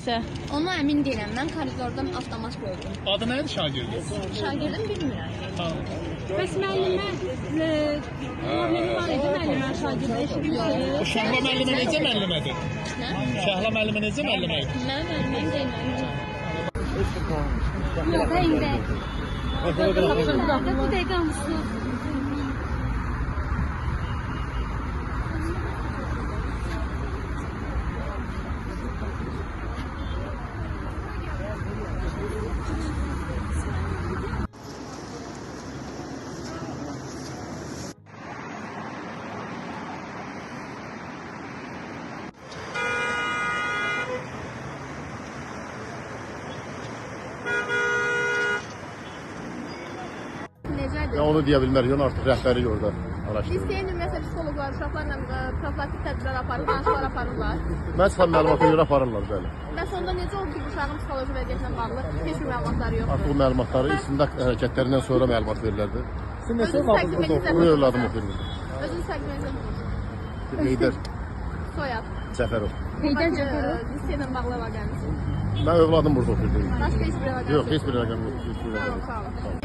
Onu əmin deyiləm. Mən koridordan avtomat gördüm. Adı nədir şagirdin? Şagirdim bilmirəm. Bəs müəllimə problemi var idi, müəllimə şagirdə eşitmişsiniz. Bu Şəhla müəllimə necə müəllimədir? Şəhla müəllimə necə müəllimədir? Mənim müəlliməm deyil. Yox, deyil. Bu dəqiqə almışsınız. Necədir? Ya onu deyə bilmərik, onu artıq rəhbəri orada Biz araşdırır. deyil, məsələn, psixologlar uşaqlarla profilaktik tədbirlər aparır, danışıqlar aparırlar. Mən çıxan məlumata görə aparırlar, bəli. Bəs onda necə oldu ki, bu uşağın psixoloji vəziyyətinə bağlı heç bir məlumatları yoxdur? Artıq bu məlumatları istintaq hərəkətlərindən sonra məlumat verilərdi. Özünüz təqdim edin. Bu övladım oxuyur. Özünüz təqdim edin. Heydər Soyad. Cəfərov. Heydər Cəfərov. Liseyə ilə bağlı əlaqəniz. Mən övladım burada oxuyur. Başqa heç bir əlaqəniz Yox, heç bir rəqəm yox. Sağ olun.